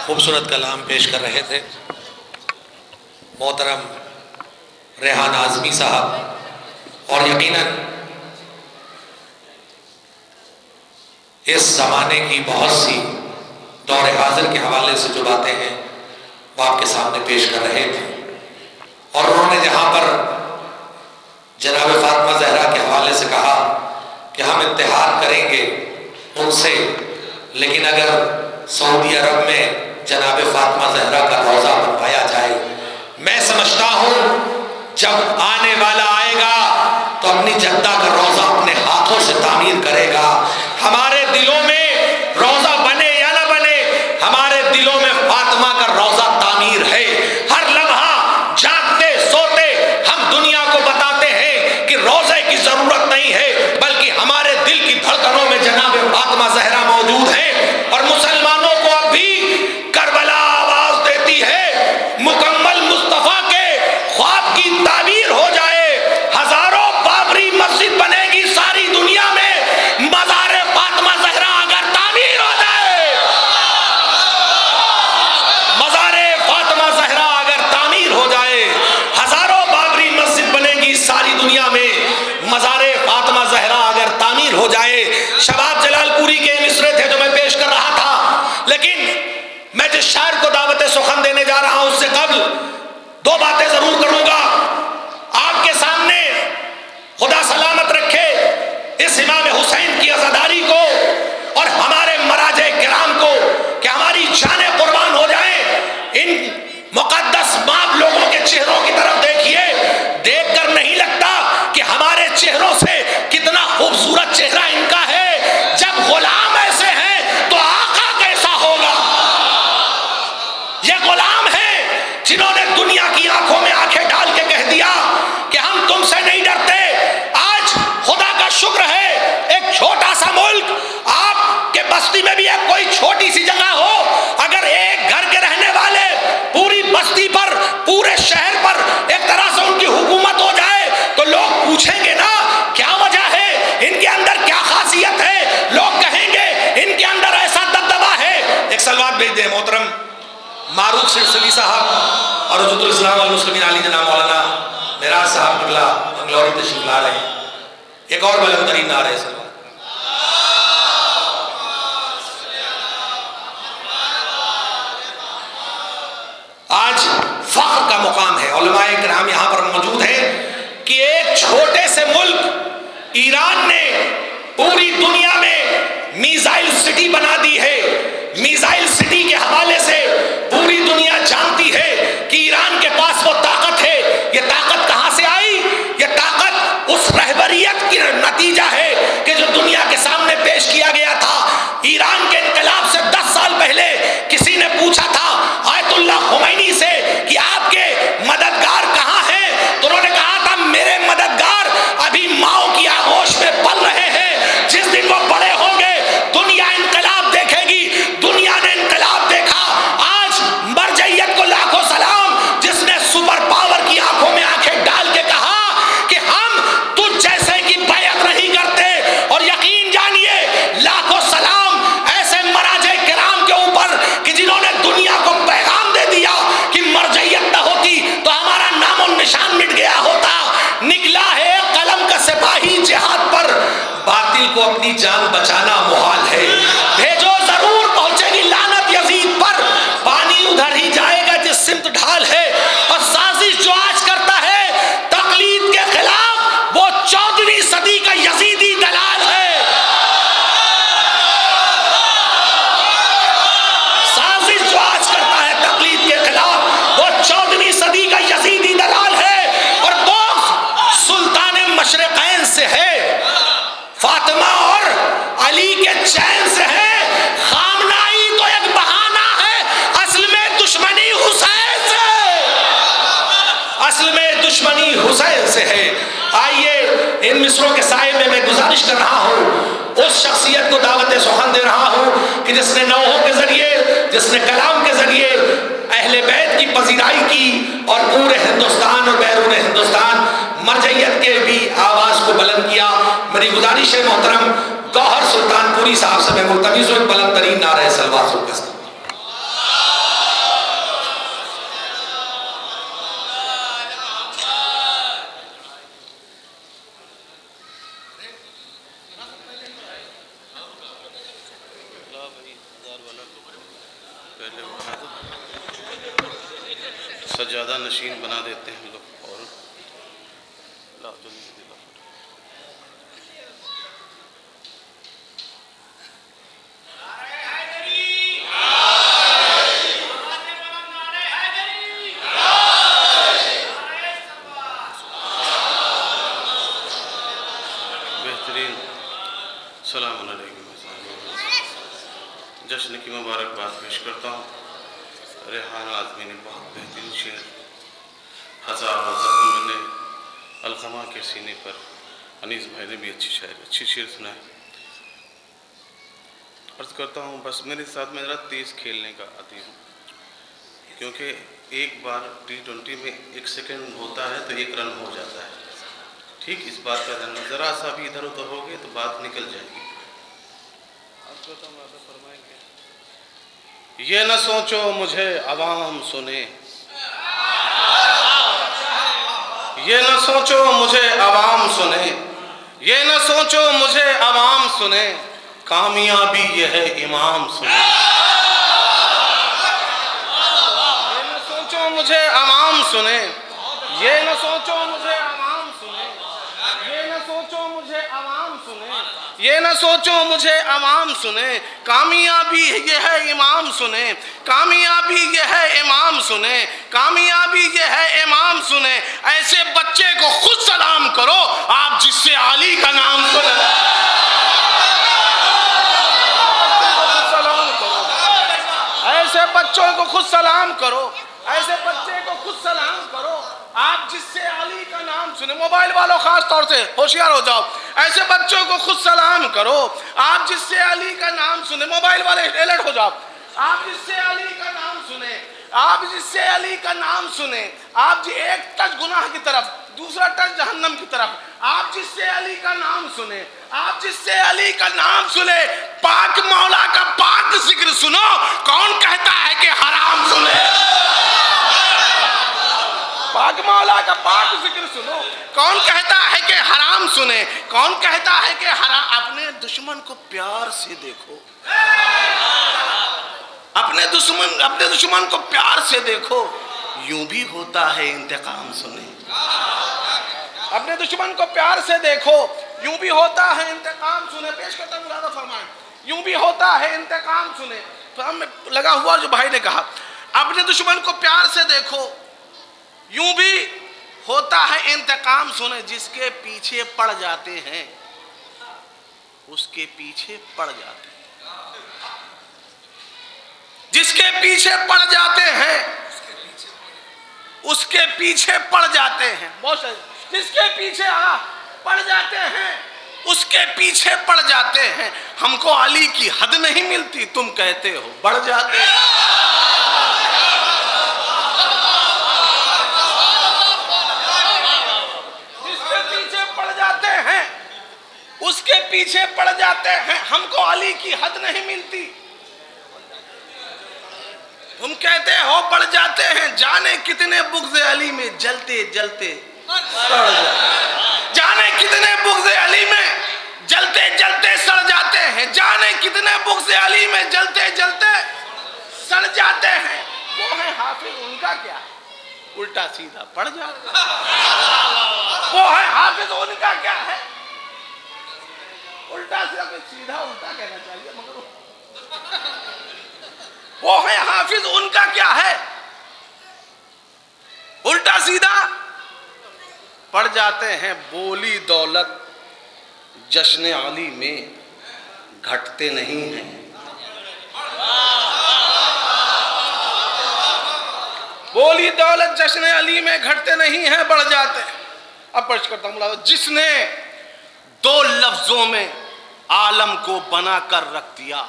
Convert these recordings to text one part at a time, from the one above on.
خوبصورت کلام پیش کر رہے تھے محترم ریحان اعظمی صاحب، اور یقیناً اس زمانے کی بہت سی دور حاضر کے حوالے سے جو باتیں ہیں وہ آپ کے سامنے پیش کر رہے تھے، اور انہوں نے جہاں پر جناب فاطمہ زہرا کے حوالے سے کہا کہ ہم اتحاد کریں گے ان سے، لیکن اگر سعودی عرب میں جناب فاطمہ زہرا کا روضہ بنوایا جائے، میں سمجھتا ہوں جب آنے والا آئے گا تو اپنی جدہ کا روضہ اپنے ہاتھوں سے تعمیر کرے گا۔ ہمارے دلوں میں روضہ بنے یا نہ بنے، ہمارے دلوں میں فاطمہ کا روضہ تعمیر ہے۔ ہر لمحہ جاگتے سوتے ہم دنیا کو بتاتے ہیں کہ روضے کی ضرورت نہیں ہے، بلکہ ہمارے دل کی دھڑکنوں میں جناب فاطمہ زہرا موجود ہے، اور مسلمانوں کو اب بھی کربلا آواز دیتی ہے مکمل مصطفیٰ کے خواب کی تعبیر ہو جائے، ہزاروں بابری مسجد بنے گی ساری دنیا میں، مزار فاطمہ زہرا اگر تعمیر ہو جائے، مزار فاطمہ زہرا اگر تعمیر ہو جائے، ہزاروں بابری مسجد بنے گی ساری دنیا میں، مزار فاطمہ زہرا اگر تعمیر ہو جائے۔ شباب جلال پوری کے مصرے تھے جو میں پیش کر رہا تھا، لیکن میں جس شاعر کو دعوت سخن دینے جا رہا ہوں اس سے قبل دو باتیں ضرور کروں گا آپ کے سامنے۔ خدا سلامت رکھے اس امام حسین کی عزاداری کو اور ہمارے مراجع کرام کو کہ ہماری جانیں قربان ہو جائیں۔ ان مقدس ماں لوگوں کے چہروں کی طرف دیکھیے، دیکھ کر نہیں لگتا کہ ہمارے چہروں سے کتنا خوبصورت چہرہ ان کا ہے۔ جب غلام ایسے ہیں تو آقا کیسا ہوگا؟ یہ غلام ہیں جنہوں نے دنیا کی آنکھوں میں آنکھیں ڈال کے کہہ دیا کہ ہم تم سے نہیں ڈرتے۔ آج خدا کا شکر ہے ایک چھوٹا سا ملک، آپ کے بستی میں بھی ایک کوئی چھوٹی سی جگہ ہو، اگر ایک گھر کے رہنے والے پوری بستی پر پورے شہر پر ایک طرح سے ان کی حکومت ہو جائے تو لوگ پوچھیں گے نا کیا وجہ ہے، ان کے اندر کیا خاصیت ہے، لوگ کہیں گے ان کے اندر ایسا دبدبا ہے۔ ایک سلوات بھیج دیں محترم معروف سرسلی صاحب اور حجت الاسلام والمسلمین علی جناب مولانا معراج صاحب قبلہ بنگلوری تشریف لا رہے ہیں۔ ایک اور بلند ترین نعرہ ہے سلوات۔ آج فخر کا مقام ہے، علماء کرام یہاں پر موجود ہیں کہ ایک چھوٹے سے ملک ایران نے پوری دنیا میں میزائل سٹی بنا دی ہے۔ میزائل سٹی کے حوالے سے پوری دنیا جانتی ہے کہ ایران کے پاس وہ طاقت ہے۔ یہ طاقت کہاں سے آئی؟ یہ طاقت اس رہبریت کی نتیجہ ہے کہ جو دنیا کے سامنے پیش کیا گیا تھا۔ ایران کے انقلاب سے 10 سال پہلے کسی نے پوچھا تھا آیت اللہ خمینی سے کہ آپ کے مددگار کہاں ہیں، تو انہوں نے کہا تھا میرے مددگار ابھی ماؤں کی آغوش میں پل رہے ہیں، جس دن وہ بڑے ہوں گے دنیا انقلاب دیکھے گی۔ دنیا نے انقلاب دیکھا۔ آج مرجعیت کو لاکھوں سلام جس نے سپر پاور کی آنکھوں میں آنکھیں ڈال کے کہا کہ ہم تجھ جیسے کی بیعت نہیں کرتے، اور یقین جانیے لاکھوں سلام ایسے مراجع کرام کے اوپر کہ جنہوں نے دنیا کو پیغام دے دیا کہ مرجعیت نہ ہوتی تو ہمارا نام و نشان مٹ گیا ہوتا۔ نکلا ہے قلم کا سپاہی جہاد پر، باطل کو اپنی جان بچانا محال ہے۔ بھیجو ضرور پہنچے گی لعنت یزید پر، پانی ادھر ہی جائے گا جس سمت ڈھال ہے۔ اور سازش جو آج کرتا ہے تقلید کے خلاف، وہ 14ویں صدی کا یزیدی دلال ہے۔ سازش جو آج کرتا ہے تقلید کے خلاف، وہ 14ویں صدی کا یزیدی دلال ہے، اور بغض سلطان مشرقین سے ہے، فاطمہ اور علی کے چین سے ہے۔ خامنائی تو ایک بہانہ ہے، اصل میں دشمنی حسین سے، اصل میں دشمنی حسین سے ہے۔ آئیے ان مصروں کے سائے میں گزارش کر رہا ہوں اس شخصیت کو دعوت سخن دے رہا ہوں کہ جس نے نوحوں کے ذریعے، جس نے کلام کے ذریعے اہل بیت کی پذیرائی کی اور پورے ہندوستان اور بیرون ہندوستان مرجعیت کے بھی آواز کو بلند کیا۔ میری گزارش ہے محترم گوہر سلطان پوری صاحب سے میں ملتمس ہوں ایک بلند ترین نعرہ سلوات سو پہلے بنا دو، سجادہ نشین بنا دیتے ہیں لوگ. اور لاؤ جلدی لاؤ. بہترین السلام علیکم. جشن کی مبارکباد پیش کرتا ہوں. ریحان آدمی نے بہت بہترین شعر، ہزاروں زخم نے الخما کے سینے پر. انیس بھائی نے بھی اچھی شعر سنائے. عرض کرتا ہوں بس میرے ساتھ میں ذرا تیز کھیلنے کا عادی ہوں، کیونکہ ایک بار T20 میں 1 سیکنڈ ہوتا ہے تو 1 رن ہو جاتا ہے. ٹھیک اس بات کا دھیان، ذرا سا بھی ادھر ادھر ہو گئے تو بات نکل جائے گی. عرض کرتا ہوں آپ فرمائیں گے. یہ نہ سوچو مجھے عوام سنے، یہ نہ سوچو مجھے عوام سنے، یہ نہ سوچو مجھے عوام سنے، کامیابی یہ ہے امام سنے. یہ نہ سوچو مجھے عوام سنے، یہ نہ سوچو مجھے عوام سنے، یہ نہ سوچو مجھے عوام سنے، یہ نہ سوچو مجھے عوام سنے، کامیابی یہ ہے امام سنے، کامیابی یہ ہے امام سنے، کامیابی یہ ہے امام سنے. ایسے بچے کو خود سلام کرو آپ جس سے علی کا نام سنے. ایسے بچوں کو خود سلام کرو، ایسے بچے کو خود سلام کرو آپ جس سے علی کا نام سنے. موبائل والوں خاص طور سے ہوشیار ہو جاؤ. ایسے بچوں کو خود سلام کرو آپ جس سے علی کا نام سنے. موبائل والے الرٹ ہو جاؤ. آپ جس سے علی کا نام سنے، آپ جس سے علی کا نام سنے، آپ جی ایک ٹچ گناہ کی طرف، دوسرا ٹچ جہنم کی طرف. آپ جس سے علی کا نام سنے، آپ جس سے علی کا نام سنے، پاک مولا کا پاک ذکر سنو. کون کہتا ہے کہ حرام سنے؟ پاک مولا کا پاک ذکر سنو. کون کہتا ہے کہ حرام سنے؟ کون کہتا ہے کہ حرام؟ اپنے دشمن کو پیار سے دیکھو، اپنے دشمن کو پیار سے دیکھو. یوں بھی ہوتا ہے انتقام سنے. اپنے دشمن کو پیار سے دیکھو، یوں بھی ہوتا ہے انتقام سنے. پیش کرتا ہوں ملازہ فرمائیں. یوں بھی ہوتا ہے انتقام سنے. ہم لگا ہوا جو بھائی نے کہا اپنے دشمن کو پیار سے دیکھو، یوں بھی ہوتا ہے انتقام سنے. جس کے پیچھے پڑ جاتے ہیں اس کے پیچھے پڑ جاتے ہیں، جس کے پیچھے پڑ جاتے ہیں اس کے پیچھے پڑ جاتے ہیں. جس کے پیچھے پڑ جاتے ہیں اس کے پیچھے پڑ جاتے ہیں. ہم کو علی کی حد نہیں ملتی، تم کہتے ہو بڑھ جاتے ہیں. جس کے پیچھے پڑ جاتے ہیں اس کے پیچھے پڑ جاتے ہیں. ہم کو علی کی حد نہیں ملتی، تم کہتے ہو بڑھ جاتے ہیں. جانے کتنے بغض علی میں جلتے جلتے سڑ جاتے، جانے کتنے بغض علی میں جلتے جلتے سڑ جاتے ہیں. جانے کتنے بغض علی میں جلتے جلتے سڑ جاتے ہیں. وہ ہے حافظ، ان کا کیا ہے؟ الٹا سیدھا پڑ جاتے ہیں. وہ ہے حافظ، ان کا کیا ہے؟ الٹا سیدھا الٹا کہنا چاہیے، مگر وہ ہے حافظ، ان کا کیا ہے؟ الٹا سیدھا پڑ جاتے ہیں. بولی دولت جشن علی میں گھٹتے نہیں ہیں. بولی دولت جشن علی میں گھٹتے نہیں ہیں، بڑھ جاتے ہیں. اب پیش کرتا ہوں جس نے 2 لفظوں میں عالم کو بنا کر رکھ دیا.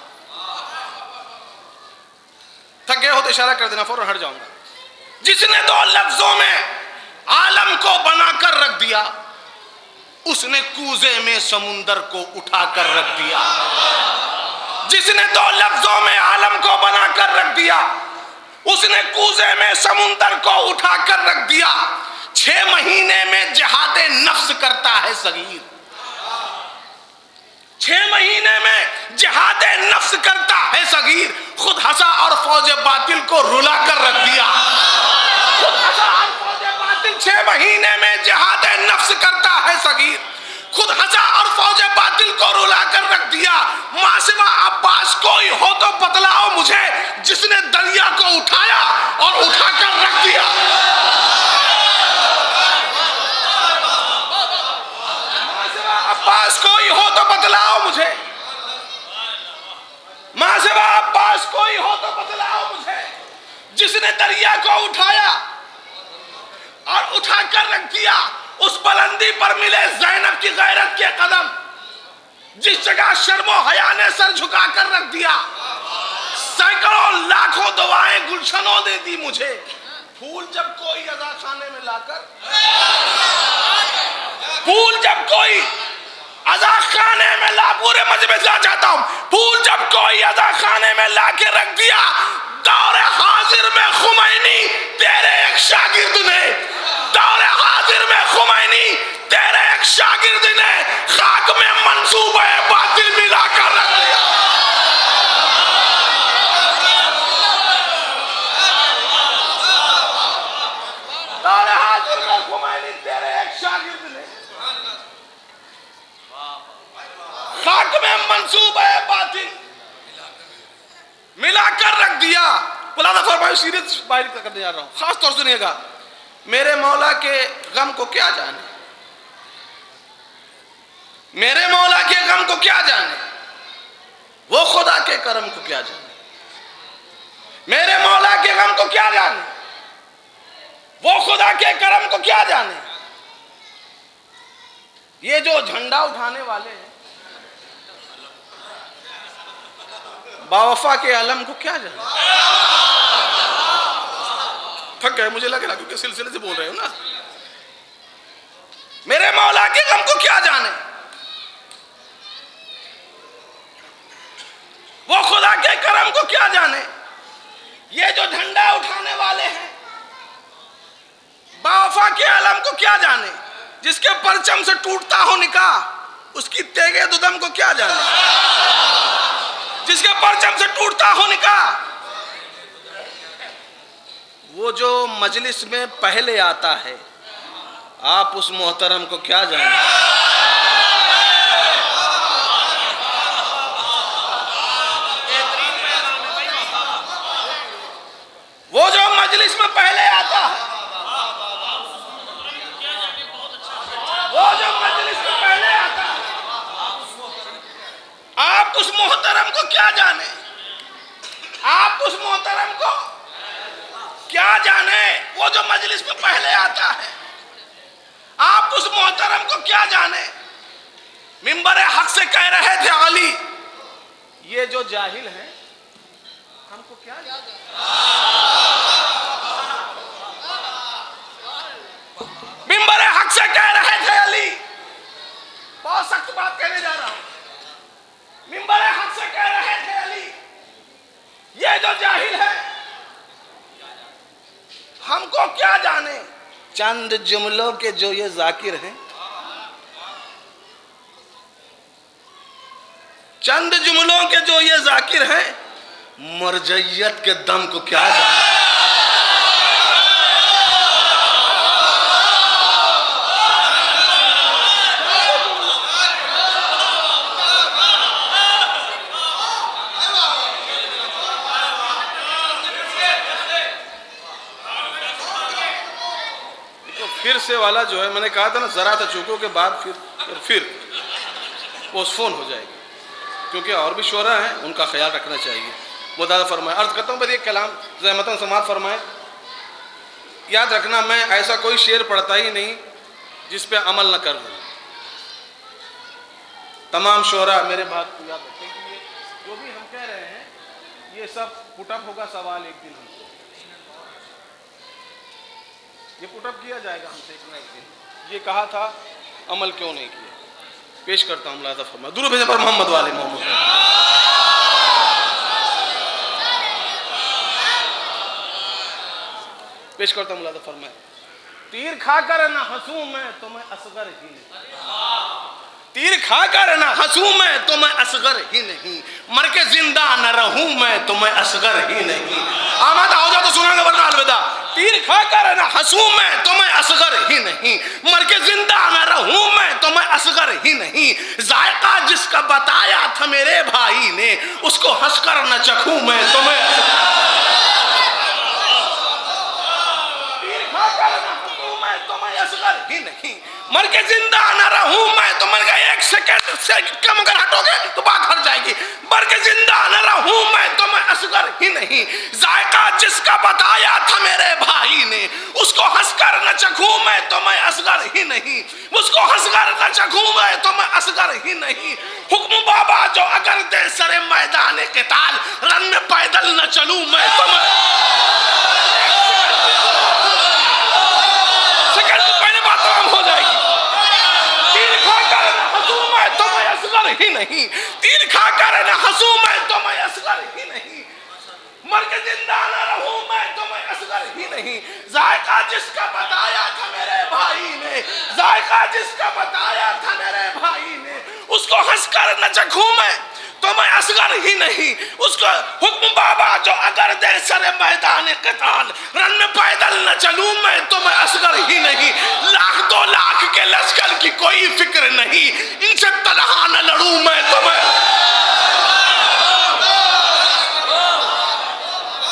تھک گئے ہو تو اشارہ کر دینا، فوراً ہٹ جاؤں گا. جس نے 2 لفظوں میں عالم کو بنا کر رکھ دیا، اس نے کوزے میں سمندر کو اٹھا کر رکھ دیا. جس نے 2 لفظوں میں عالم کو بنا کر رکھ دیا، اس نے کوزے میں سمندر کو اٹھا کر رکھ دیا. 6 مہینے میں جہاد نفس کرتا ہے صغیر. 6 مہینے میں جہاد نفس کرتا ہے صغیر، خود ہنسا اور فوج باطل کو رلا کر رکھ دیا. خود ہنسا اور فوج باطل 6 مہینے میں جہاد نفس کرتا ہے صغیر، خود ہنسا اور فوج باطل کو رلا کر رکھ دیا. ماں سوا عباس کوئی ہو تو بتلاؤ مجھے، جس نے دریا کو اٹھایا اور اٹھا کر رکھ دیا. ماں سوا عباس کوئی ہو تو بتلاؤ مجھے، ماں سوا عباس کوئی ہو تو بتلاؤ مجھے، جس نے دریا کو اٹھایا اور اٹھا کر رکھ دیا. اس بلندی پر ملے زینب کی غیرت کے قدم، جس جگہ شرم و حیا نے سر جھکا کر رکھ دیا. سینکڑوں لاکھوں دعائیں گلشنوں نے دی مجھے، پھول جب کوئی عزا خانے میں لا کر، پھول جب کوئی عزا خانے میں لا، پورے مجمع سے چاہتا ہوں، پھول جب کوئی عزا خانے میں لا کے رکھ دیا، دور حاضر میں خمینی تیرے ایک شاگرد نے، دور حاضر میں خمینی تیرے ایک شاگرد نے خاک میں منصوبہ باطل ملا کر رکھ دیا. دور حاضر میں خمینی تیرے ایک شاگرد نے خاک میں منصوبہ باطل ملا کر رکھ دیا. مولانا فرمائے سیرت باہر کرنے جا رہا ہوں، خاص طور سے سنیے گا. میرے مولا کے غم کو کیا جانے، میرے مولا کے غم کو کیا جانے، وہ خدا کے کرم کو کیا جانے. میرے مولا کے غم کو کیا جانے، وہ خدا کے کرم کو کیا جانے. یہ جو جھنڈا اٹھانے والے ہیں، باوفا کے علم کو کیا جانے. تھک گئے مجھے لگ رہا کیونکہ سلسلے سے بول رہے ہو نا. میرے مولا کے غم کو کیا جانے، وہ خدا کے کرم کو کیا جانے. یہ جو جھنڈا اٹھانے والے ہیں، باوفا کے علم کو کیا جانے. جس کے پرچم سے ٹوٹتا ہو نکاح، اس کی تیغے ددم کو کیا جانے. جس کے پرچم سے ٹوٹتا ہو نکاح، وہ جو مجلس میں پہلے آتا ہے، آپ اس محترم کو کیا جانے. وہ جو مجلس میں پہلے آتا ہے، وہ جو مجلس میں پہلے آتا ہے، آپ اس محترم کو کیا جانے. آپ اس محترم کو کیا جانے، وہ جو مجلس میں پہلے آتا ہے. آپ اس محترم کو کیا جانے. منبر حق سے کہہ رہے تھے علی، یہ جو جاہل ہیں ہم کو کیا جانے. منبر حق سے کہہ رہے تھے علی، بہت سخت بات کہنے جا رہا ہوں. منبر حق سے کہہ رہے تھے علی، یہ جو جاہل ہے ہم کو کیا جانے. چند جملوں کے جو یہ ذاکر ہیں، چند جملوں کے جو یہ ذاکر ہیں، مرجعیت کے دم کو کیا جانے. پھر سے والا جو ہے، میں نے کہا تھا نا ذرا تھا چوکوں کے بعد پھر پوسٹ فون ہو جائے گی، کیونکہ اور بھی شعراء ہیں، ان کا خیال رکھنا چاہیے. مدعا فرمائے. عرض کرتا ہوں بس ایک کلام زحمتاً سماعت فرمائے. یاد رکھنا میں ایسا کوئی شعر پڑھتا ہی نہیں جس پہ عمل نہ کر لوں. تمام شعراء میرے بات کو یاد رکھیں کہ یہ جو بھی ہم کہہ رہے ہیں یہ سب پٹ اپ ہوگا. سوال ایک دن ہم سے یہ پٹ اپ کیا جائے گا ہم سے ایک نہ ایک دن. یہ کہا تھا، عمل کیوں نہیں کیا. پیش کرتا ہوں ملاحظہ فرمائے. درود بھیجیں پر محمد والے محمد. پیش کرتا ہوں ملاحظہ فرمائے. تیر کھا کر نہ ہنسوں میں تو میں اصغر ہی نہیں. تیر کھا کر نہ ہنسوں میں تو میں اصغر ہی نہیں، مر کے زندہ نہ رہوں میں تو میں اصغر ہی نہیں۔ آمادہ ہو جاؤ تو سناؤں گا ورنہ الوداع۔ تیر کھا کر نہ ہنسوں میں تو میں اصغر ہی نہیں، مر کے زندہ نہ رہوں میں تو میں اصغر ہی نہیں۔ ذائقہ جس کا بتایا تھا میرے بھائی نے، اس کو ہنس کر نہ چکھوں میں تو میں تیر کھا کر نہ ہنسوں میں تو میں اصغر ہی نہیں، مر کے زندہ نہ رہوں میں تو مر گئے ایک سیکنڈ سے کم اگر ہٹو گے تو بات ہٹ جائے گی۔ مر کے زندہ نہ رہوں میں تو میں اصغر ہی نہیں، ذائقہ جس کا بتایا تھا میرے بھائی نے، اس کو ہنس کر نہ چکھوں میں تو میں اصغر ہی نہیں، اس کو ہنس کر نہ چکھوں میں تو میں اصغر ہی نہیں۔ حکم بابا جو اگر دے سر میدان قتال، رن میں پیدل نہ چلوں میں تو میں سیکنڈ پہلے بات تمام ہو جائے گی۔ تیر کھا کر نہ ہنسوں میں تو میں اصغر ہی نہیں، تیر کھا کر نہ ہنسوں میں تو میں اصغر ہی نہیں، مر کے زندہ نہ رہوں میں تو میں اصغر ہی نہیں۔ ذائقہ جس کا بتایا تھا میرے بھائی نے، ذائقہ جس کا بتایا تھا میرے بھائی نے، اس کو ہنس کر نہ چکھوں میں تو میں اصغر ہی نہیں، اس کو حکم بابا جو اگر دے سر میدان قتال، رن میں پیدل نہ چلوں میں تو میں اصغر ہی نہیں۔ لاکھ دو لاکھ کے لشکر کی کوئی فکر نہیں، ان سے تنہا نہ لڑوں میں تو میں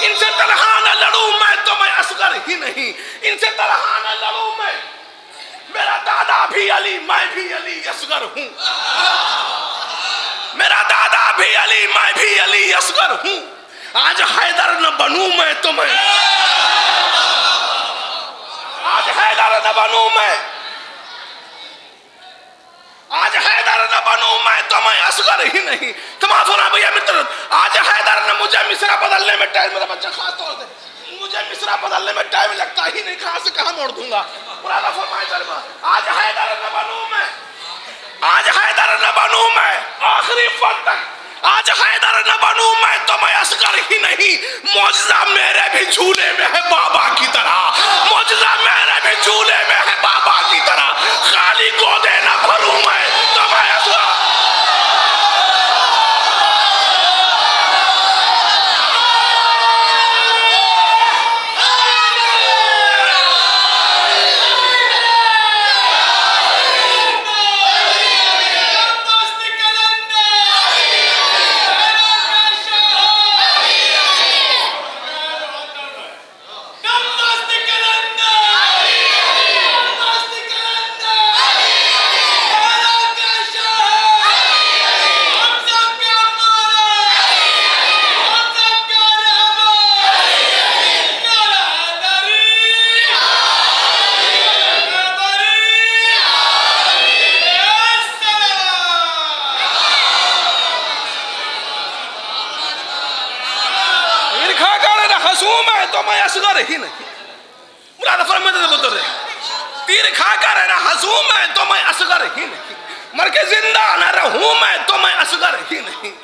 ان سے تنہا نہ لڑوں میں تو میں اصغر ہی نہیں، ان سے تنہا نہ لڑوں میں۔ میرا دادا بھی علی، میں بھی علی اصغر ہوں، میرا دادا بھی علی، میں بھی علی اصغر ہوں۔ آج حیدر نہ بنوں میں تو میں آج حیدر نہ بنوں میں آج حیدر نہ بنوں میں تو میں اصغر ہی نہیں۔ تمام سنا بھیا متر، آج حیدر نہ مجھے مصرع بدلنے میں ٹائم، میرا بچہ خاص طور سے مجھے مصرع بدلنے میں ٹائم لگتا ہی نہیں، کہاں سے کہاں موڑ دوں گا۔ مولانا فرمائے ترجمہ، آج حیدر نہ بنوں میں آج حیدر نہ بنوں میں آخری فن تک، آج حیدر نہ بنوں میں تو میں اصغر ہی نہیں۔ معجزہ میرے بھی جھولے میں ہے بابا کی طرح، معجزہ میرے بھی جھولے میں ہے بابا کی طرح، خالی گودے نہ بھروں میں تو میں اصغر تو میں اصغر ہی نہیں۔ مولانا فرماتے تھے پتر، تیر کھا کر نہ ہنسوں میں تو میں اصغر ہی نہیں، مر کے زندہ نہ رہوں میں تو میں اصغر ہی نہیں۔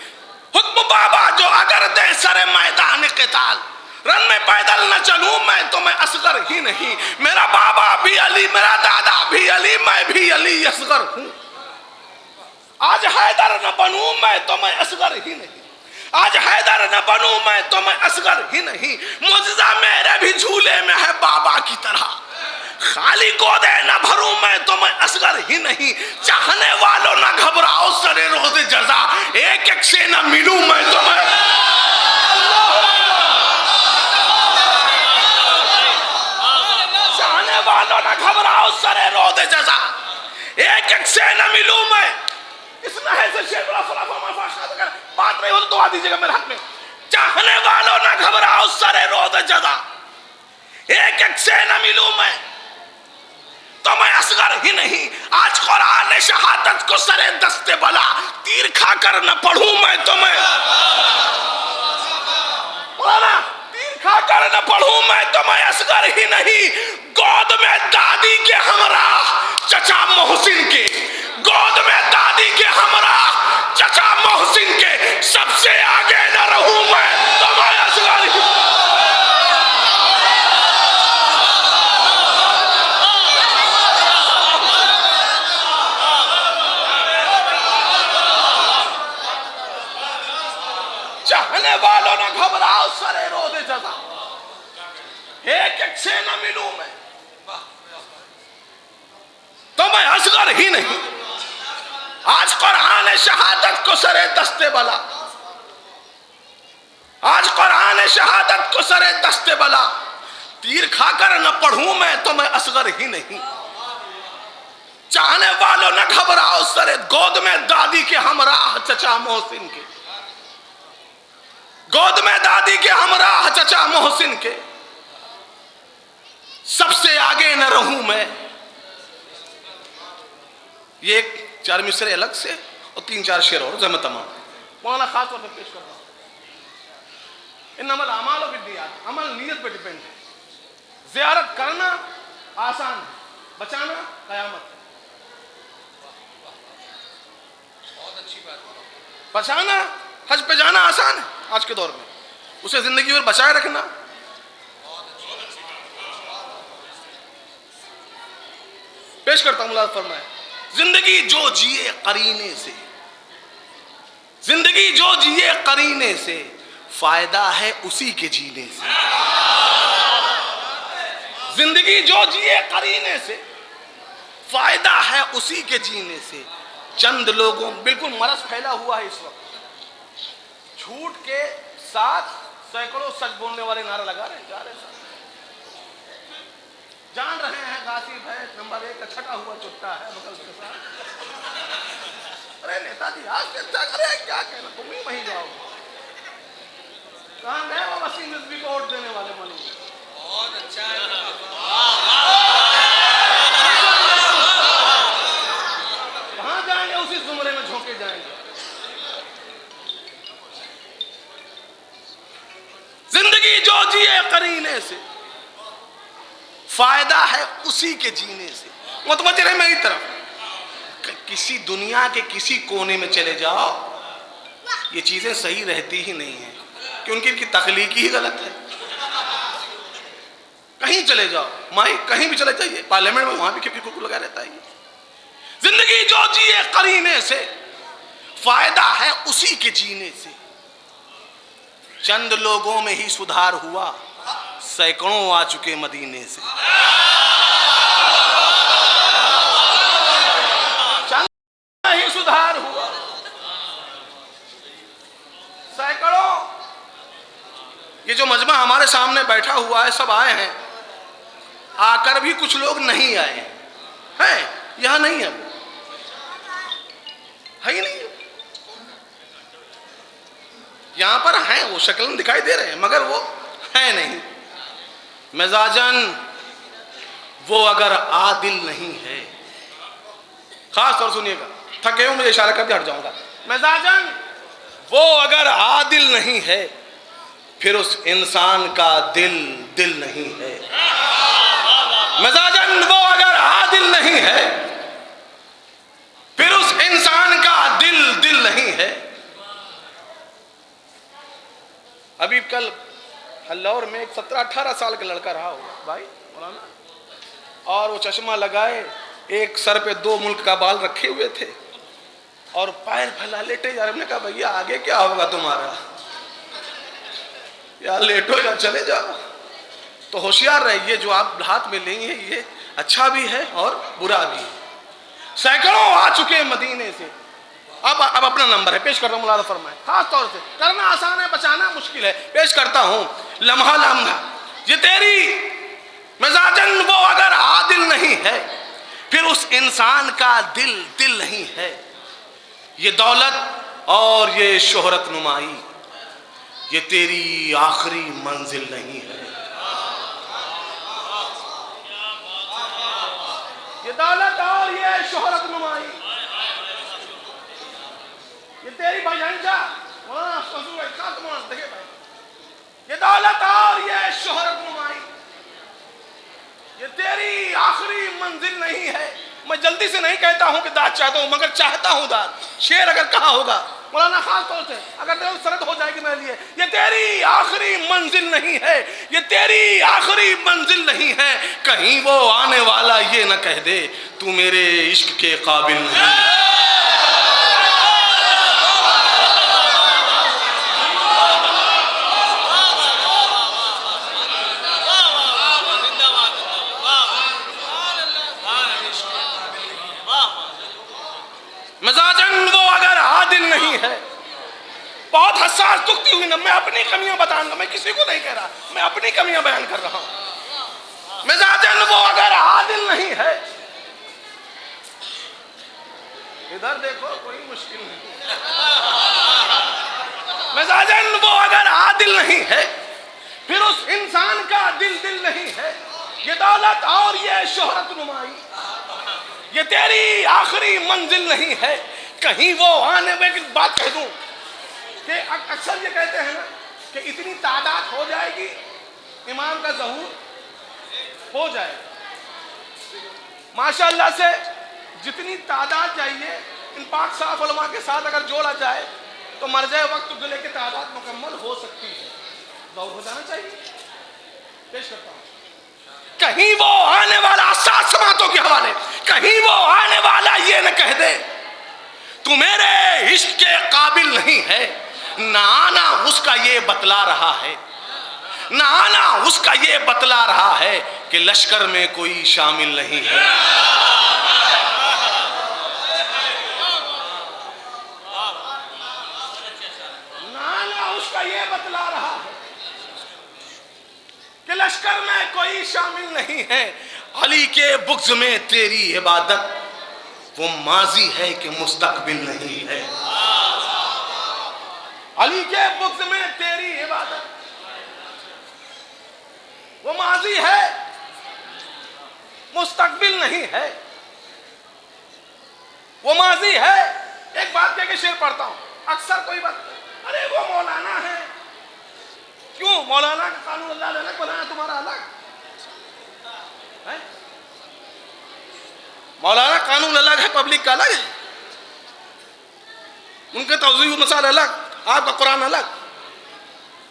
حکم بابا جو اگر دے سر میدان قتال، رن میں پیدل نہ چلوں میں تو میں اصغر ہی نہیں۔ میرا بابا بھی علی، میرا دادا بھی علی، میں بھی علی اصغر ہوں۔ آج حیدر نہ بنوں میں تو میں اصغر ہی نہیں، آج حیدر نہ بنوں میں تو میں اصغر ہی نہیں۔ معجزہ میرے بھی جھولے میں ہے بابا کی طرح، خالی گودے نہ بھروں میں تو میں اصغر ہی نہیں۔ چاہنے والوں نہ گھبراؤ سرے روز جزا، ایک ایک سے نہ ملوں میں تو میں چاہنے والوں نہ گھبراؤ سرے روز جزا، ایک ایک سے نہ ملوں میں۔ اس نحے سے شیخ اللہ صلی اللہ علیہ وسلم بات نہیں ہو تو دعا دیجئے گا میرے حق میں۔ چاہنے والوں نہ گھبراؤ سرے روز جزا، ایک ایک سے نہ ملوں میں تو میں اصغر ہی نہیں۔ آج قرآن شہادت کو سرے دست بلا، تیر کھا کر نہ پڑھوں میں تو میں مولانا تیر کھا کر نہ پڑھوں میں تو میں اصغر ہی نہیں۔ گود میں دادی کے ہمراہ چچا محسن کے، گود میں دادی کے ہمراہ چچا محسن کے، سب سے آگے نہ رہوں میں تو میں اصغر ہی سے نہ ملوں میں تو میں اصغر ہی نہیں. آج قرآن شہادت کو سرے دستے بلا، آج قرآن شہادت کو سرے دستے بلا، تیر کھا کر نہ پڑھوں میں تو میں اصغر ہی نہیں. چاہنے والوں نہ گھبراؤ سرے گود میں دادی کے ہمراہ چچا محسن کے، گود میں دادی کے ہمراہ چچا محسن کے، سب سے آگے نہ رہوں میں. یہ ایک 4 مصرے الگ سے اور 3-4 شعر اور زمہ تمام مولانا خاص طور پر پیش کر رہا ہوں. انما الاعمال بالنیات، عمل نیت پہ ڈیپینڈ ہے. زیارت کرنا آسان ہے، بچانا قیامت ہے. بچانا حج پہ جانا آسان ہے آج کے دور میں، اسے زندگی میں بچائے رکھنا پیش کرتا ہوں. ملازم فرمائے زندگی جو جیے قرینے سے، زندگی جو جیے قرینے سے، فائدہ ہے اسی کے جینے سے. زندگی جو جیے قرینے سے، فائدہ ہے اسی کے جینے سے. چند لوگوں، بالکل مرض پھیلا ہوا ہے اس وقت، جھوٹ کے ساتھ سینکڑوں سچ بولنے والے نعرہ لگا رہے ہیں، جا رہے ہیں جان رہے ہیں غاصب ہے، نمبر 1 کا چھٹا ہوا چٹا ہے بغل کے ساتھ. ارے نیتا جی آج کے ارے کیا کہنا، تم ہی وہیں جاؤ. کہاں گئے وہ وسیم رضوی کو ووٹ دینے والے ملو؟ بہت اچھا ہے. کہاں جائیں گے؟ اسی زمرے میں جھونکے جائیں گے. زندگی جو جیے قرینے سے، فائدہ ہے اسی کے جینے سے. متوجہ رہے میری طرف. کسی دنیا کے کسی کونے میں چلے جاؤ، یہ چیزیں صحیح رہتی ہی نہیں ہیں کیونکہ ان کی تخلیق ہی غلط ہے. کہیں چلے جاؤ، مائک کہیں بھی چلے جائیے، پارلیمنٹ میں وہاں بھی کیونکہ لگا رہتا ہے. زندگی جو جیے قرینے سے، فائدہ ہے اسی کے جینے سے. چند لوگوں میں ہی سدھار ہوا، سینکڑوں آ چکے مدینے سے. چند ہی سدھار ہوا، سینکڑوں. یہ جو مجمع ہمارے سامنے بیٹھا ہوا ہے، سب آئے ہیں، آ کر بھی کچھ لوگ نہیں آئے ہیں. یہاں نہیں ہے، ہے ہی نہیں. یہاں پر ہیں، وہ شکل دکھائی دے رہے ہیں مگر وہ ہے نہیں. مزاجن وہ اگر عادل نہیں ہے، خاص طور سنیے گا، تھکے ہوں مجھے اشارہ کر کے ہٹ جاؤں گا. مزاجن وہ اگر عادل نہیں ہے، پھر اس انسان کا دل دل نہیں ہے. مزاجن وہ اگر عادل نہیں ہے، پھر اس انسان کا دل دل نہیں ہے. ابھی کل ہلور میں ایک 17-18 سال کا لڑکا رہا ہوگا بھائی مولانا، اور وہ چشمہ لگائے، ایک سر پہ 2 ملک کا بال رکھے ہوئے تھے اور پیر پھیلا لیٹے جا رہے. ہم نے کہا بھیا آگے کیا ہوگا تمہارا، یا لیٹو یا چلے جاؤ. تو ہوشیار رہیے، جو آپ ہاتھ میں لیں گے یہ اچھا بھی ہے اور برا بھی ہے. سینکڑوں آ چکے مدینے سے. اب اپنا نمبر ہے، پیش کر رہا ہوں. ملاحظہ فرمائے، خاص طور سے کرنا آسان ہے، بچانا مشکل ہے. پیش کرتا ہوں لمحہ لمحہ. یہ تیری مزاجن وہ اگر عادل نہیں ہے، پھر اس انسان کا دل دل نہیں ہے. یہ دولت اور یہ شہرت نمائی، یہ تیری آخری منزل نہیں ہے. یہ دولت اور یہ شہرت نمائی، یہ تیری بھجنجا مولانا فضول احسان مولانا دیکھے بھائی. یہ دولت اور یہ شہرت نمائی، یہ تیری آخری منزل نہیں ہے. میں جلدی سے نہیں کہتا ہوں کہ داد چاہتا ہوں، مگر چاہتا ہوں داد. شعر اگر کہا ہوگا مولانا خاص طور سے، اگر سرد ہو جائے گی میرے لیے، یہ تیری آخری منزل نہیں ہے، یہ تیری آخری منزل نہیں ہے. کہیں وہ آنے والا یہ نہ کہہ دے تو میرے عشق کے قابل نہیں. ہے. بہت حساس دکھتی ہوئی. میں اپنی کمیاں بتاؤں گا, میں کسی کو نہیں کہہ رہا, میں اپنی کمیاں بیان کر رہا ہوں. مزاجن وہ اگر عادل نہیں ہے, ادھر دیکھو کوئی مشکل نہیں, مزاجن وہ اگر عادل نہیں ہے, پھر اس انسان کا دل نہیں ہے. یہ دولت اور یہ شہرت نمائی, یہ تیری آخری منزل نہیں ہے. کہیں وہ آنے میں ایک بات کہہ دوں کہ اکثر یہ کہتے ہیں نا کہ اتنی تعداد ہو جائے گی امام کا ظہور ہو جائے گا. ماشاءاللہ سے جتنی تعداد چاہیے ان پاک صاف علماء کے ساتھ اگر جوڑا جائے تو مرجع وقت گلے کی تعداد مکمل ہو سکتی ہے. ظہور ہو جانا چاہیے. پیش کرتا ہوں. کہیں وہ آنے والا, سات سماعتوں کے حوالے, کہیں وہ آنے والا یہ نہ کہہ دے تو میرے عشق کے قابل نہیں ہے. نہ آنا اس کا یہ بتلا رہا ہے, نہ آنا اس کا یہ بتلا رہا ہے کہ لشکر میں کوئی شامل نہیں ہے. نہ آنا اس کا یہ بتلا رہا ہے کہ لشکر میں کوئی شامل نہیں ہے. علی کے بغض میں تیری عبادت وہ ماضی ہے کہ مستقبل نہیں ہے. علی کے بغض میں تیری عبادت وہ ماضی ہے مستقبل نہیں ہے. وہ ماضی ہے. ایک بات کہہ کے شعر پڑھتا ہوں. اکثر کوئی بات, ارے وہ مولانا ہے. کیوں مولانا کا قانون اللہ نے الگ بنایا, تمہارا الگ ہے. مولانا قانون الگ ہے, پبلک کا الگ ہے. ان کے توضیح مسائل الگ, آپ کا قرآن الگ.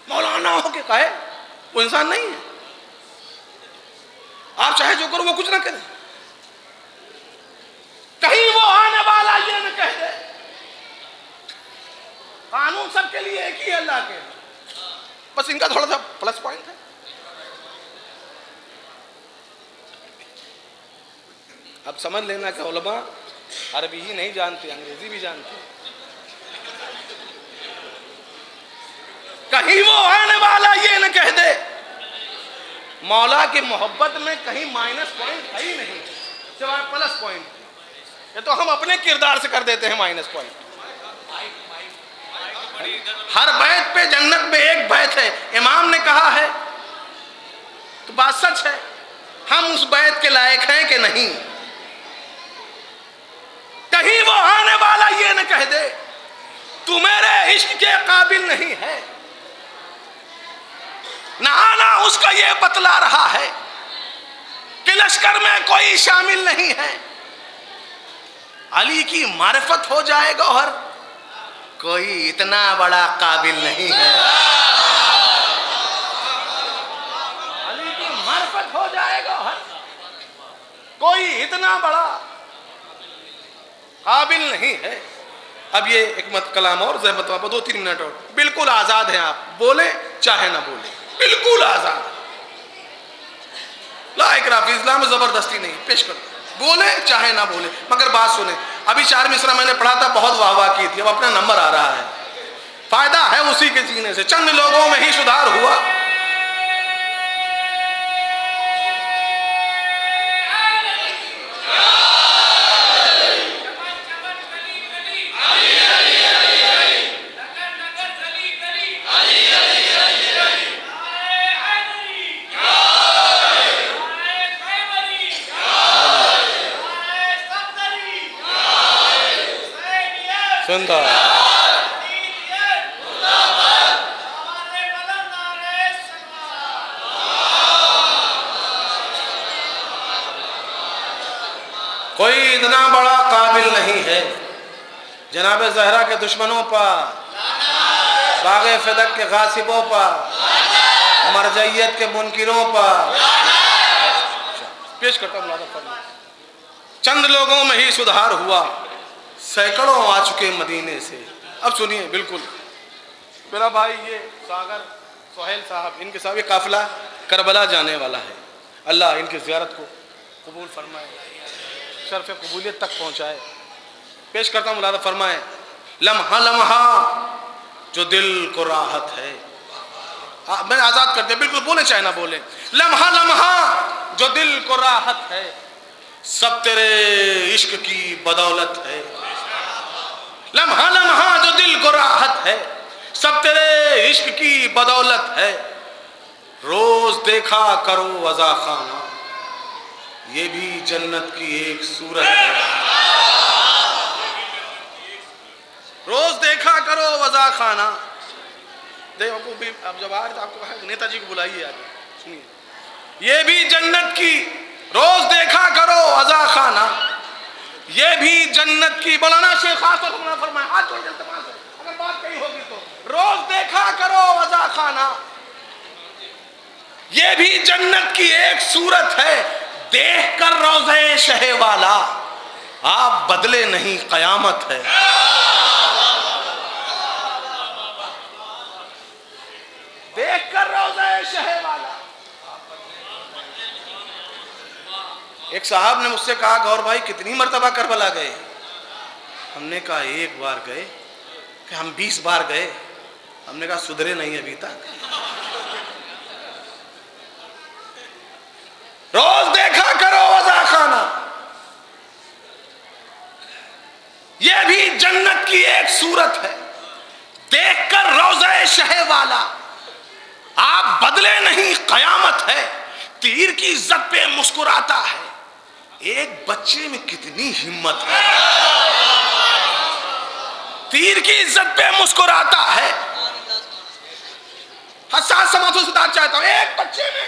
مولانا ہو کے کہے وہ انسان نہیں ہے. آپ چاہے جو کرو وہ کچھ نہ کریں. کہیں وہ آنے والا یہ نہ کہہ دے قانون سب کے لیے ایک ہی ہے اللہ کے. بس ان کا تھوڑا سا پلس پوائنٹ ہے. اب سمجھ لینا کہ علماء عربی ہی نہیں جانتے, انگریزی بھی جانتے. کہیں وہ آنے والا یہ نہ کہہ دے مولا کی محبت میں کہیں مائنس پوائنٹ ہے ہی نہیں سوائے پلس پوائنٹ. یہ تو ہم اپنے کردار سے کر دیتے ہیں مائنس پوائنٹ. ہر بیت پہ جنت میں ایک بیت ہے. امام نے کہا ہے تو بات سچ ہے. ہم اس بیت کے لائق ہیں کہ نہیں. کہیں وہ آنے والا یہ نہ کہہ دے تو میرے عشق کے قابل نہیں ہے. نہ آنا اس کا یہ بتلا رہا ہے کہ لشکر میں کوئی شامل نہیں ہے. علی کی معرفت ہو جائے گوہر, کوئی اتنا بڑا قابل نہیں ہے. علی کی معرفت ہو جائے گوہر, کوئی اتنا بڑا قابل نہیں ہے. اب یہ ایک مت کلام اور زحمت بابا 2-3 منٹ اور. بالکل آزاد ہیں آپ, بولیں چاہے نہ بولیں, بالکل آزاد. لا اکراہ فی اسلام, زبردستی نہیں. پیش کرو, بولیں چاہے نہ بولیں, مگر بات سنیں. ابھی 4 مصرع میں نے پڑھا تھا, بہت واہ واہ کی تھی. اب اپنا نمبر آ رہا ہے. فائدہ ہے اسی کے جینے سے. چند لوگوں میں ہی سدھار ہوا. سنتا کوئی اتنا بڑا قابل نہیں ہے. جناب زہرا کے دشمنوں پر, باغ فدق کے غاصبوں پر, مرجعیت کے منکروں پر. پیش کرتا ہوں. چند لوگوں میں ہی سدھار ہوا, سینکڑوں آ چکے مدینے سے. اب سنیے, بالکل میرا بھائی یہ ساگر سہیل صاحب, ان کے ساتھ یہ قافلہ کربلا جانے والا ہے. اللہ ان کی زیارت کو قبول فرمائے, شرف قبولیت تک پہنچائے. پیش کرتا ہوں, ملادہ فرمائے. لمحہ لمحہ جو دل کو راحت ہے. میں نے آزاد کر دیا, بالکل بولے چاہے نہ بولے. لمحہ لمحہ جو دل کو راحت ہے, سب تیرے عشق کی بدولت ہے. لمحہ لمحہ جو دل کو راحت ہے, سب تیرے عشق کی بدولت ہے. روز دیکھا کرو وضع خانہ, یہ بھی جنت کی ایک صورت ہے. روز دیکھا کرو وضع خانہ. دیکھو بھی اب جب آ رہے تو آپ کو نیتا جی کو بلائیے, آگے سنیے. یہ بھی جنت کی, روز دیکھا کرو وضع خانہ, یہ بھی جنت کی. مولانا شیخ خاص طور پر فرمایا, ہاتھ جوڑ کے التماس ہے, اگر بات کہی ہوگی تو روز دیکھا کرو وضع خانہ, یہ بھی جنت کی ایک صورت ہے. دیکھ کر روضہ شہ والا, آپ بدلے نہیں قیامت ہے. دیکھ کر روضہ شہ والا. ایک صاحب نے مجھ سے کہا, گور بھائی کتنی مرتبہ کربلا گئے؟ ہم نے کہا ایک بار گئے. کہ ہم 20 بار گئے. ہم نے کہا سدھرے نہیں ابھی تک. روز دیکھا کرو وضع خانہ, یہ بھی جنت کی ایک صورت ہے. دیکھ کر روضہ شہ والا, آپ بدلے نہیں قیامت ہے. تیر کی عزت پہ مسکراتا ہے. ایک بچے میں کتنی ہمت ہے. تیر کی عزت پہ مسکراتا ہے. حساس سماعتوں سے بات چاہتا ہوں, ایک بچے میں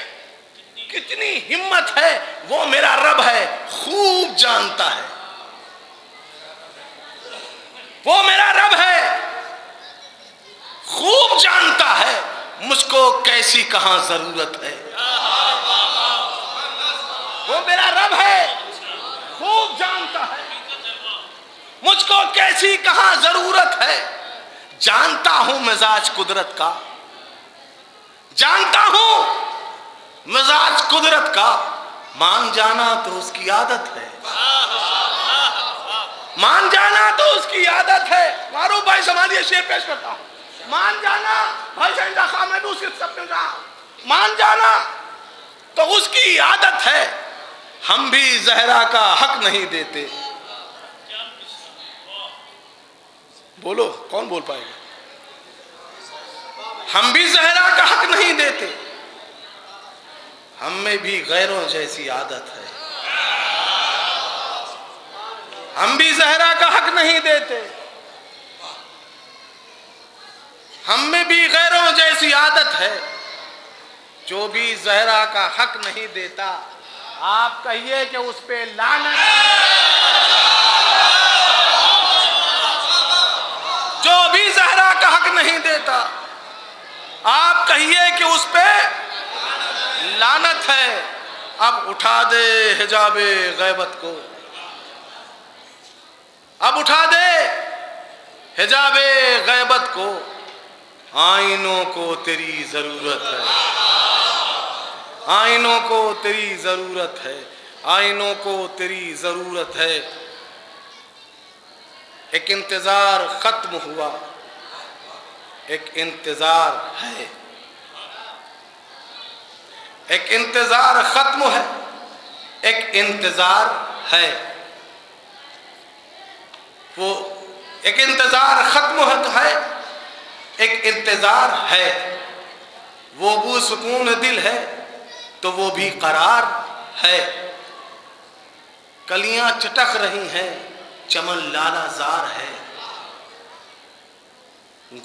کتنی ہمت ہے. وہ میرا رب ہے, خوب جانتا ہے. وہ میرا رب ہے, خوب جانتا ہے مجھ کو کیسی کہاں ضرورت ہے. وہ میرا رب ہے, خوب جانتا ہے مجھ کو کیسی کہاں ضرورت ہے. جانتا ہوں مزاج قدرت کا, جانتا ہوں مزاج قدرت کا. مان جانا تو اس کی عادت ہے, مان جانا تو اس کی عادت ہے. معروف بھائی سماجی شعر پیش کرتا ہوں. مان جانا بھائی شہنشاہ خان میں بھی اس کے سب میں رہا. مان جانا تو اس کی عادت ہے. ہم بھی زہرا کا حق نہیں دیتے. بولو کون بول پائے گا؟ ہم بھی زہرا کا حق نہیں دیتے. ہم میں بھی غیروں جیسی عادت ہے. ہم بھی زہرا کا حق نہیں دیتے. ہم میں بھی غیروں جیسی عادت ہے. جو بھی زہرا کا حق نہیں دیتا, آپ کہیے کہ اس پہ لعنت ہے. جو بھی زہرا کا حق نہیں دیتا, آپ کہیے کہ اس پہ لعنت ہے. اب اٹھا دے حجاب غیبت کو, اب اٹھا دے حجاب غیبت کو. آئینوں کو تیری ضرورت ہے, آئینوں کو تیری ضرورت ہے, آئینوں کو تیری ضرورت ہے. ایک انتظار ختم ہوا, ایک انتظار ہے. ایک انتظار ختم ہے, ایک انتظار ہے. وہ ایک انتظار ختم ہے, ایک انتظار ہے. وہ بو سکون دل ہے تو وہ بھی قرار ہے. کلیاں چٹک رہی ہیں, چمن لالا زار ہے.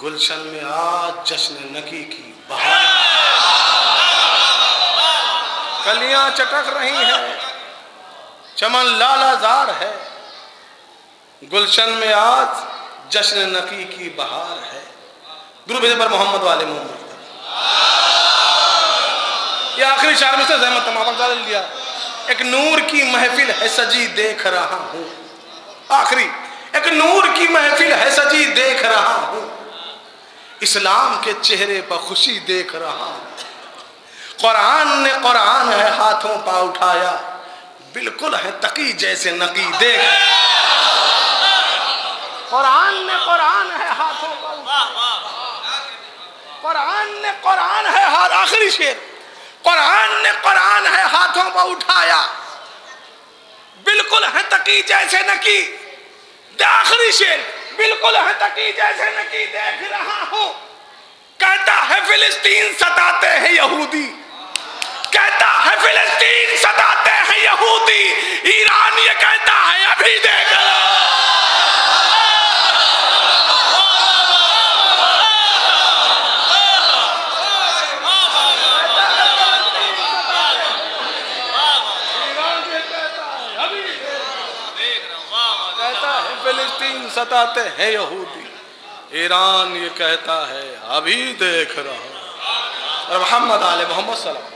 گلشن میں آج جشن نکی کی بہار. کلیاں چٹک رہی ہیں, چمن لالا زار ہے. گلشن میں آج جشن نکی کی بہار ہے. درود بھیجے پر محمد والے محمد. یہ آخری شعر میں سے زحمت تمام پر ڈال لیا. ایک نور کی محفل ہے سجی دیکھ رہا ہوں. آخری ایک نور کی محفل ہے سجی دیکھ رہا ہوں. اسلام کے چہرے پر خوشی دیکھ رہا ہوں. قرآن نے قرآن ہے ہاتھوں پا اٹھایا, بالکل ہے تقی جیسے نقی. دیکھ قرآن نے قرآن ہے ہاتھوں کا قرآن نے قرآن ہے آخری شعر قرآن نے قرآن ہے ہاتھوں پر اٹھایا بالکل ہے تقی جیسے نکی آخری شعر بالکل ہے تقی جیسے نکی دیکھ رہا ہوں کہتا ہے فلسطین ستاتے ہیں یہودی کہتا ہے فلسطین ستاتے ہیں یہودی ایران یہ کہتا ہے ابھی دیکھ رہا فلسطین ستاتے ہیں یہودی ایران یہ کہتا ہے ابھی دیکھ رہا ہوں۔ محمد آل محمد صلی اللہ علیہ وسلم